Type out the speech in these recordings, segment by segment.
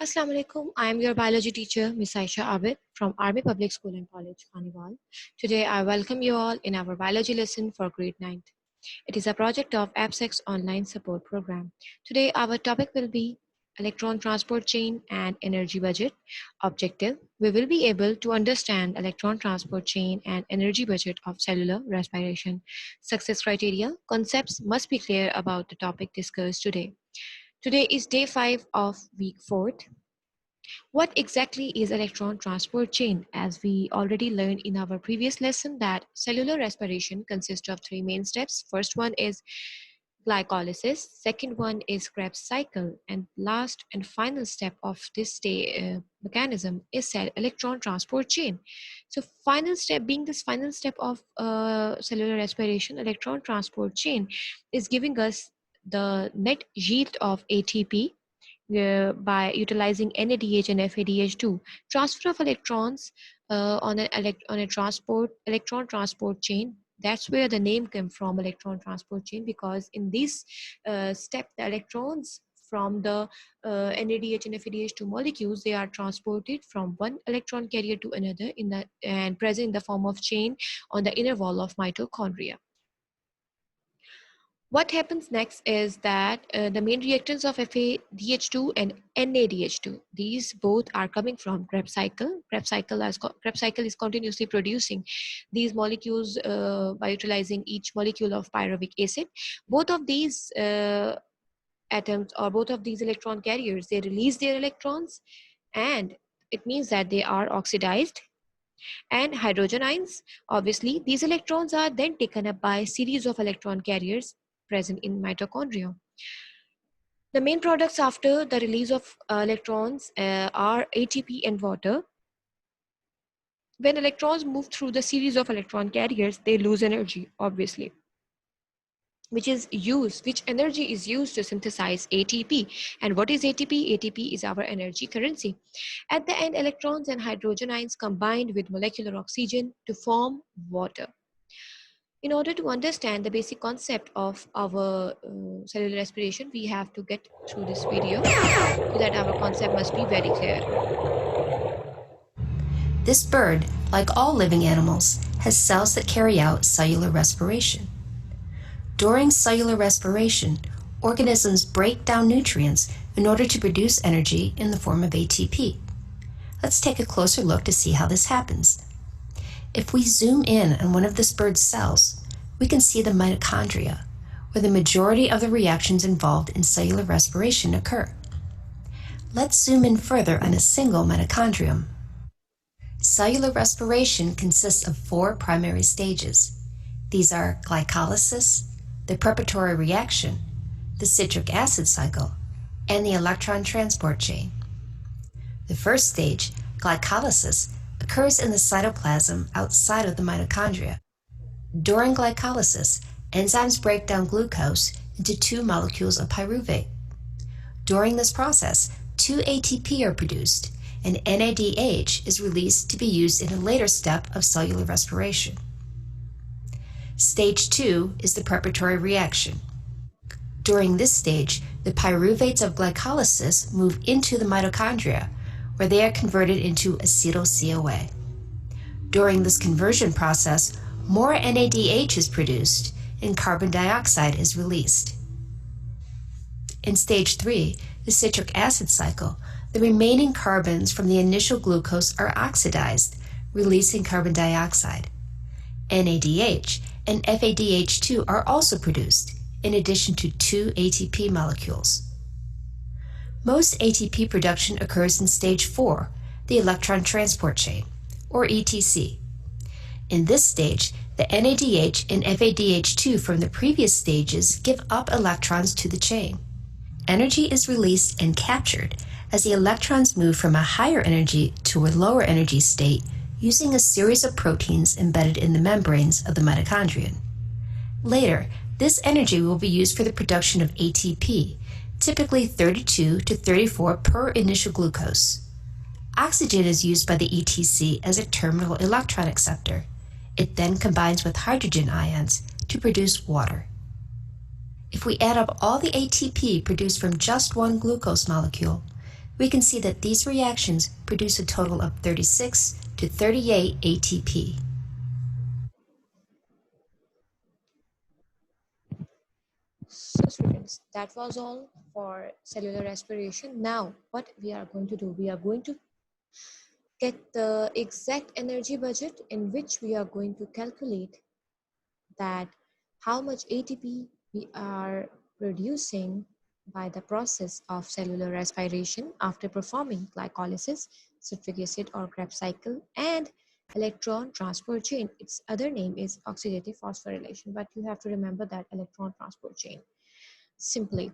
Assalamu alaikum. I am your biology teacher, Miss Aisha Abid from Army Public School and College, Carnival. Today, I welcome you all in our biology lesson for grade 9th. It is a project of APSEC's online support program. Today, our topic will be electron transport chain and energy budget. Objective: we will be able to understand electron transport chain and energy budget of cellular respiration. Success criteria: concepts must be clear about the topic discussed today. Today is day 5 of week 4. What exactly is electron transport chain? As we already learned in our previous lesson that cellular respiration consists of 3 main steps. First one is glycolysis, second one is Krebs cycle, and last and final step of this mechanism is cell electron transport chain. So final step, being this final step of cellular respiration, electron transport chain is giving us the net yield of ATP by utilizing NADH and FADH2. Transfer of electrons on an electron transport chain. That's where the name came from, electron transport chain, because in this step, the electrons from the NADH and FADH2 molecules, they are transported from one electron carrier to another and present in the form of chain on the inner wall of mitochondria. What happens next is that the main reactants of FADH2 and NADH2, these both are coming from Krebs cycle. Krebs cycle is continuously producing these molecules by utilizing each molecule of pyruvic acid. Both of these atoms, or both of these electron carriers, they release their electrons, and it means that they are oxidized. And hydrogen ions, obviously, these electrons are then taken up by a series of electron carriers present in mitochondria. The main products after the release of electrons are ATP and water. When electrons move through the series of electron carriers, they lose energy, obviously, which energy is used to synthesize ATP. And what is ATP? ATP is our energy currency. At the end, electrons and hydrogen ions combined with molecular oxygen to form water. In order to understand the basic concept of our cellular respiration, we have to get through this video so that our concept must be very clear. This bird, like all living animals, has cells that carry out cellular respiration. During cellular respiration, organisms break down nutrients in order to produce energy in the form of ATP. Let's take a closer look to see how this happens. If we zoom in on one of this bird's cells, we can see the mitochondria, where the majority of the reactions involved in cellular respiration occur. Let's zoom in further on a single mitochondrium. Cellular respiration consists of 4 primary stages. These are glycolysis, the preparatory reaction, the citric acid cycle, and the electron transport chain. The first stage, glycolysis, occurs in the cytoplasm outside of the mitochondria. During glycolysis, enzymes break down glucose into 2 molecules of pyruvate. During this process, 2 ATP are produced, and NADH is released to be used in a later step of cellular respiration. Stage 2 is the preparatory reaction. During this stage, the pyruvates of glycolysis move into the mitochondria, where they are converted into acetyl-CoA. During this conversion process, more NADH is produced and carbon dioxide is released. In stage 3, the citric acid cycle, the remaining carbons from the initial glucose are oxidized, releasing carbon dioxide. NADH and FADH2 are also produced, in addition to 2 ATP molecules. Most ATP production occurs in stage 4, the electron transport chain, or ETC. In this stage, the NADH and FADH2 from the previous stages give up electrons to the chain. Energy is released and captured as the electrons move from a higher energy to a lower energy state using a series of proteins embedded in the membranes of the mitochondrion. Later, this energy will be used for the production of ATP, typically 32 to 34 per initial glucose. Oxygen is used by the ETC as a terminal electron acceptor. It then combines with hydrogen ions to produce water. If we add up all the ATP produced from just one glucose molecule, we can see that these reactions produce a total of 36 to 38 ATP. So students, that was all for cellular respiration. Now, what we are going to do, we are going to get the exact energy budget in which we are going to calculate that how much ATP we are producing by the process of cellular respiration after performing glycolysis, citric acid or Krebs cycle, and electron transport chain. Its other name is oxidative phosphorylation, but you have to remember that electron transport chain simply.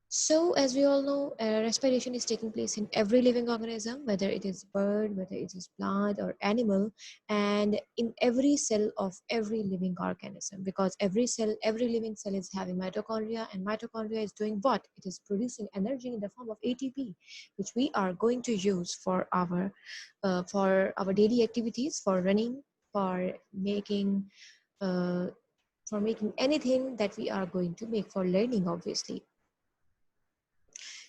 So, as we all know, respiration is taking place in every living organism, whether it is bird, whether it is plant or animal, and in every cell of every living organism. Because every cell, every living cell is having mitochondria, and mitochondria is doing what? It is producing energy in the form of ATP, which we are going to use for our daily activities, for running, for making. Uh, for making anything that we are going to make, for learning, obviously.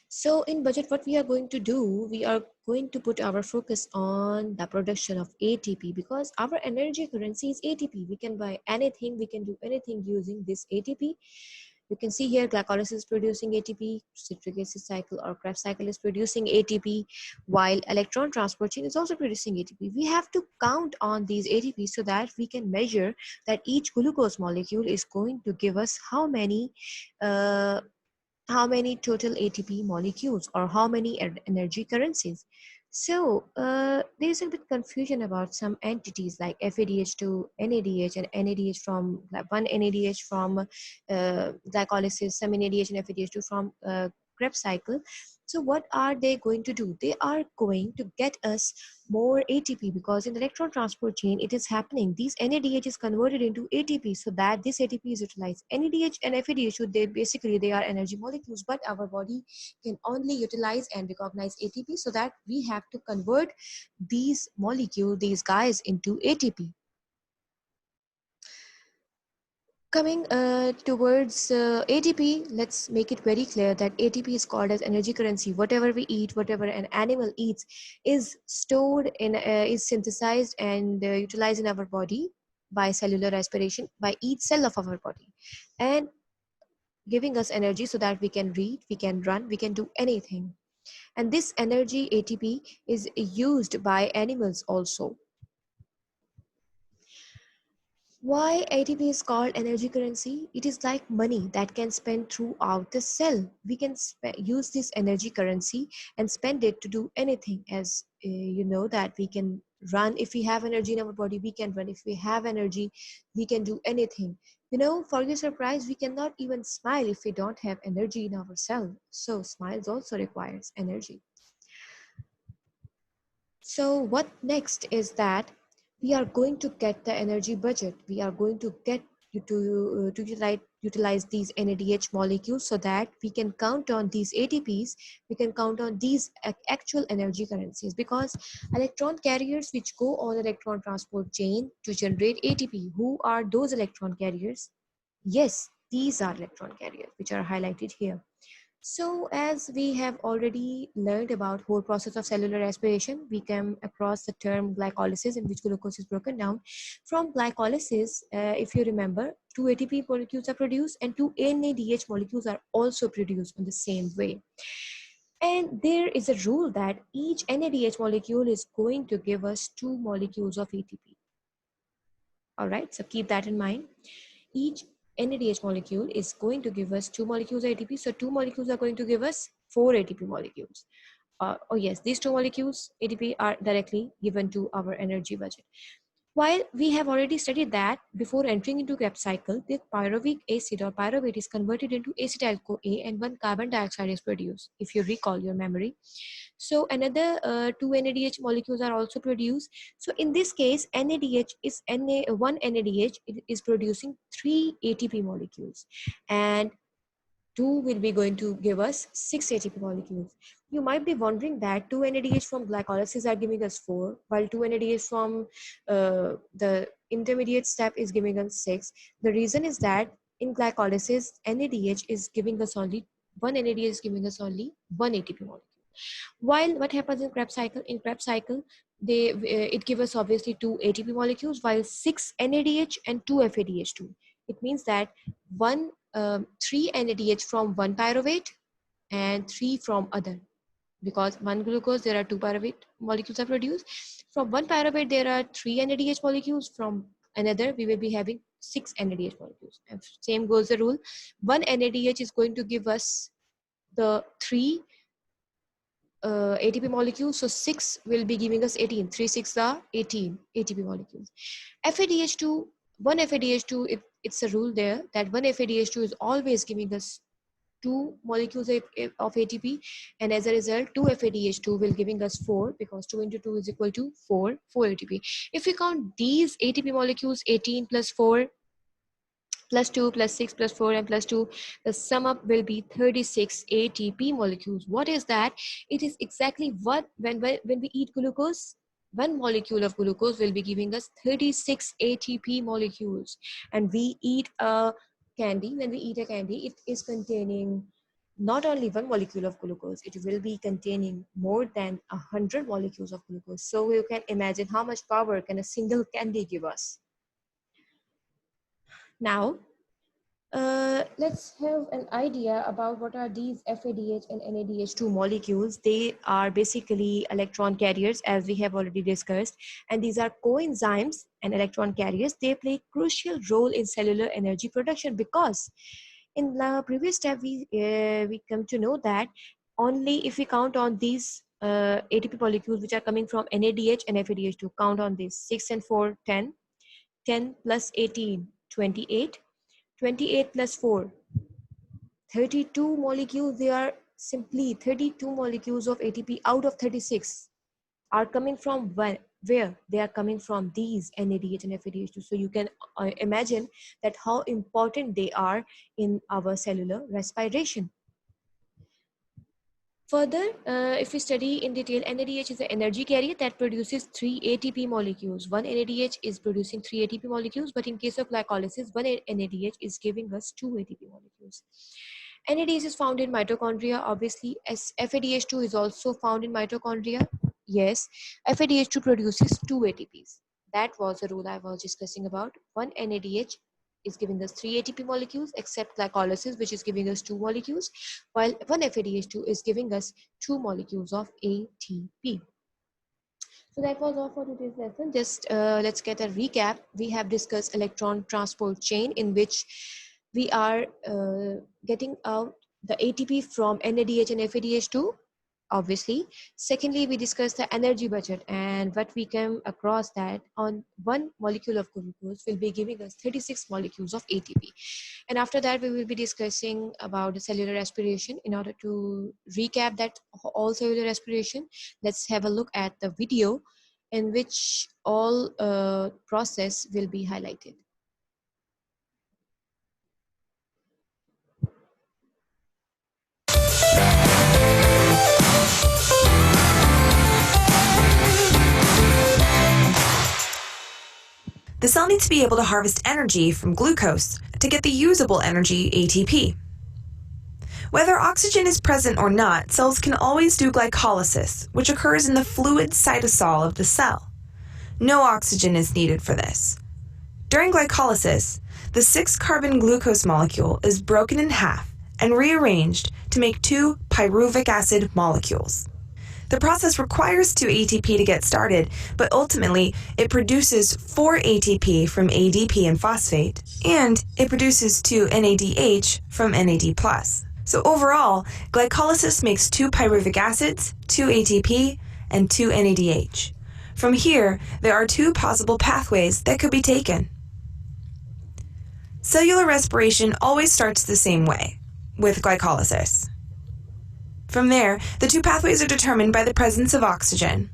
So in budget, what we are going to do, we are going to put our focus on the production of ATP, because our energy currency is ATP. We can buy anything, we can do anything using this ATP. You can see here glycolysis is producing ATP, citric acid cycle or Krebs cycle is producing ATP, while electron transport chain is also producing ATP. We have to count on these ATP so that we can measure that each glucose molecule is going to give us uh, how many total ATP molecules or how many energy currencies. So there's a bit confusion about some entities like FADH to NADH and NADH from like one NADH from glycolysis, some NADH and FADH2 from Krebs cycle. So what are they going to do? They are going to get us more ATP, because in the electron transport chain it is happening. These NADH is converted into ATP so that this ATP is utilized. NADH and FADH, they are energy molecules, but our body can only utilize and recognize ATP, so that we have to convert these molecules, these guys, into ATP. Coming towards ATP, let's make it very clear that ATP is called as energy currency. Whatever we eat, whatever an animal eats, is stored in, is synthesized and utilized in our body by cellular respiration, by each cell of our body, and giving us energy so that we can read, we can run, we can do anything. And this energy ATP is used by animals also. Why ATP is called energy currency? It is like money that can spend throughout the cell. We can use this energy currency and spend it to do anything. As you know that we can run. If we have energy in our body, we can run. If we have energy, we can do anything. You know, for your surprise, we cannot even smile if we don't have energy in our cell. So smiles also requires energy. So what next is that we are going to get the energy budget. We are going to get you to utilize these NADH molecules so that we can count on these ATPs, we can count on these actual energy currencies, because electron carriers which go on electron transport chain to generate ATP, who are those electron carriers? Yes, these are electron carriers which are highlighted here. So as we have already learned about whole process of cellular respiration, we came across the term glycolysis, in which glucose is broken down. From glycolysis, if you remember, two ATP molecules are produced and two NADH molecules are also produced in the same way. And there is a rule that each NADH molecule is going to give us two molecules of ATP. All right, so keep that in mind. Each NADH molecule is going to give us two molecules of ATP. So two molecules are going to give us four ATP molecules. Oh yes, these two molecules ATP are directly given to our energy budget. While we have already studied that before entering into Krebs cycle, the pyruvic acid or pyruvate is converted into acetyl-CoA and one carbon dioxide is produced, if you recall your memory. So another two NADH molecules are also produced. So in this case, NADH is one NADH is producing three ATP molecules, and two will be going to give us six ATP molecules. You might be wondering that two NADH from glycolysis are giving us four, while two NADH from the intermediate step is giving us six. The reason is that in glycolysis, NADH is giving us only one NADH is giving us only one ATP molecule. While what happens in Krebs cycle? In Krebs cycle, it gives us obviously 2 ATP molecules, while 6 NADH and 2 FADH2. It means that 3 NADH from one pyruvate and 3 from other. Because one glucose, there are 2 pyruvate molecules are produced. From one pyruvate, there are 3 NADH molecules. From another, we will be having 6 NADH molecules. And same goes the rule. One NADH is going to give us the 3 ATP molecules. So 6 will be giving us 18. 3 6 are 18 ATP molecules. FADH2, one FADH2, it's a rule there that one FADH2 is always giving us 2 molecules of ATP, and as a result 2 FADH2 will giving us 4, because 2 into 2 is equal to 4 ATP. If we count these ATP molecules, 18 plus 4 plus 2 plus 6 plus 4 and plus 2, the sum up will be 36 ATP molecules. What is that? It is exactly what when we eat glucose, one molecule of glucose will be giving us 36 ATP molecules. And we eat a candy. When we eat a candy, it is containing not only one molecule of glucose, it will be containing more than 100 molecules of glucose. So you can imagine how much power can a single candy give us. Now, let's have an idea about what are these FADH and NADH2 molecules. They are basically electron carriers, as we have already discussed, and these are coenzymes and electron carriers. They play a crucial role in cellular energy production, because in the previous step we come to know that only if we count on these ATP molecules which are coming from NADH and FADH2, count on this: 6 and 4, 10, 10 plus 18, 28, 28 plus 4, 32 molecules. They are simply 32 molecules of ATP out of 36 are coming from where they are coming from these NADH and FADH2. So you can imagine that how important they are in our cellular respiration. Further, if we study in detail, NADH is an energy carrier that produces 3 ATP molecules. One NADH is producing 3 ATP molecules, but in case of glycolysis, one NADH is giving us 2 ATP molecules. NADH is found in mitochondria. Obviously, as FADH2 is also found in mitochondria. Yes, FADH2 produces 2 ATPs. That was the rule I was discussing about. One NADH is giving us 3 ATP molecules, except glycolysis, which is giving us 2 molecules, while one FADH2 is giving us 2 molecules of ATP. So that was all for today's lesson. Just let's get a recap. We have discussed electron transport chain, in which we are getting out the ATP from NADH and FADH2. Obviously. Secondly, we discussed the energy budget, and what we came across that on one molecule of glucose will be giving us 36 molecules of ATP. And after that, we will be discussing about the cellular respiration. In order to recap that all cellular respiration, let's have a look at the video in which all process will be highlighted. The cell needs to be able to harvest energy from glucose to get the usable energy, ATP. Whether oxygen is present or not, cells can always do glycolysis, which occurs in the fluid cytosol of the cell. No oxygen is needed for this. During glycolysis, the 6-carbon glucose molecule is broken in half and rearranged to make 2 pyruvic acid molecules. The process requires 2 ATP to get started, but ultimately it produces 4 ATP from ADP and phosphate, and it produces 2 NADH from NAD+. So overall, glycolysis makes 2 pyruvic acids, 2 ATP, and 2 NADH. From here, there are 2 possible pathways that could be taken. Cellular respiration always starts the same way, with glycolysis. From there, the 2 pathways are determined by the presence of oxygen.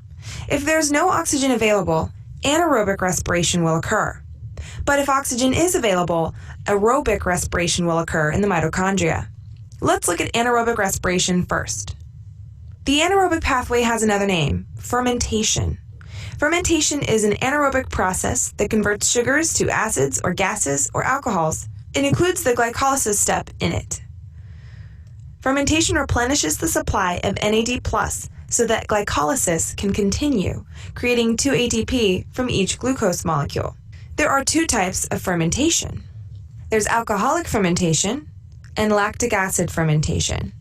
If there's no oxygen available, anaerobic respiration will occur. But if oxygen is available, aerobic respiration will occur in the mitochondria. Let's look at anaerobic respiration first. The anaerobic pathway has another name, fermentation. Fermentation is an anaerobic process that converts sugars to acids or gases or alcohols. It includes the glycolysis step in it. Fermentation replenishes the supply of NAD+ so that glycolysis can continue, creating 2 ATP from each glucose molecule. There are 2 types of fermentation. There's alcoholic fermentation and lactic acid fermentation.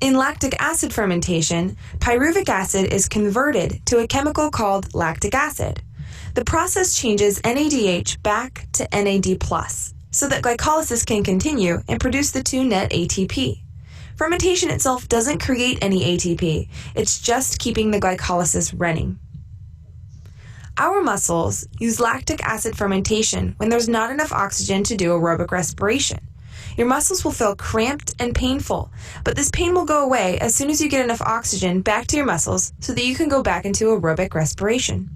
In lactic acid fermentation, pyruvic acid is converted to a chemical called lactic acid. The process changes NADH back to NAD+, so that glycolysis can continue and produce the 2 net ATP. Fermentation itself doesn't create any ATP, it's just keeping the glycolysis running. Our muscles use lactic acid fermentation when there's not enough oxygen to do aerobic respiration. Your muscles will feel cramped and painful, but this pain will go away as soon as you get enough oxygen back to your muscles so that you can go back into aerobic respiration.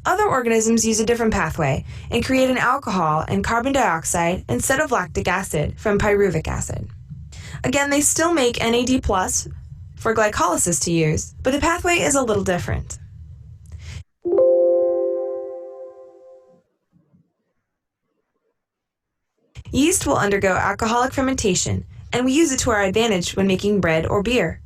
Other organisms use a different pathway and create an alcohol and carbon dioxide instead of lactic acid from pyruvic acid. Again, they still make NAD+ for glycolysis to use, but the pathway is a little different. Yeast will undergo alcoholic fermentation, and we use it to our advantage when making bread or beer.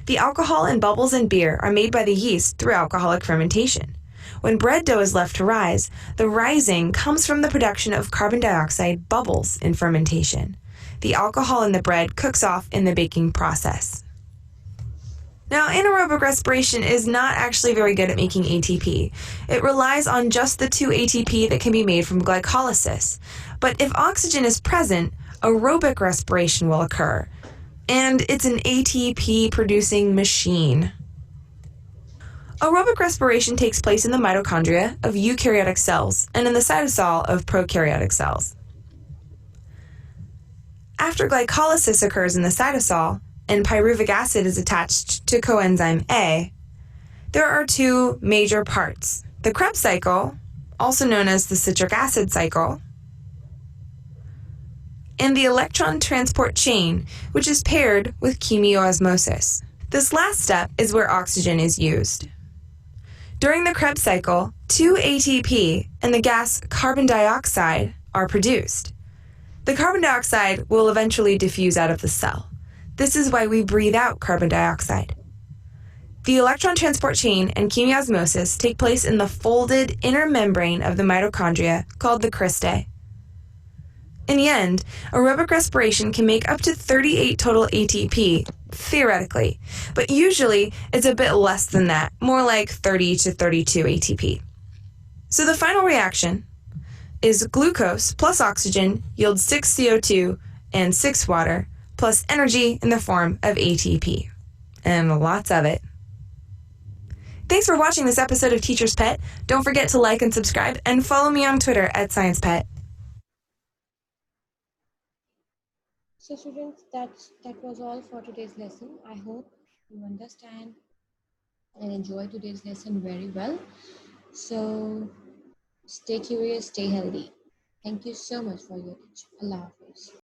The alcohol and bubbles in beer are made by the yeast through alcoholic fermentation. When bread dough is left to rise, the rising comes from the production of carbon dioxide bubbles in fermentation. The alcohol in the bread cooks off in the baking process. Now, anaerobic respiration is not actually very good at making ATP. It relies on just the 2 ATP that can be made from glycolysis. But if oxygen is present, aerobic respiration will occur. And it's an ATP-producing machine. Aerobic respiration takes place in the mitochondria of eukaryotic cells and in the cytosol of prokaryotic cells. After glycolysis occurs in the cytosol, and pyruvic acid is attached to coenzyme A, there are 2 major parts. The Krebs cycle, also known as the citric acid cycle, and the electron transport chain, which is paired with chemiosmosis. This last step is where oxygen is used. During the Krebs cycle, 2 ATP and the gas carbon dioxide are produced. The carbon dioxide will eventually diffuse out of the cell. This is why we breathe out carbon dioxide. The electron transport chain and chemiosmosis take place in the folded inner membrane of the mitochondria called the cristae. In the end, aerobic respiration can make up to 38 total ATP, theoretically, but usually it's a bit less than that, more like 30 to 32 ATP. So the final reaction is glucose plus oxygen yields 6 CO2 and 6 water, plus energy in the form of ATP. And lots of it. Thanks for watching this episode of Teacher's Pet. Don't forget to like and subscribe, and follow me on Twitter @SciencePet. So students, that was all for today's lesson. I hope you understand and enjoy today's lesson very well. So stay curious, stay healthy. Thank you so much for your attention. Allah Hafiz.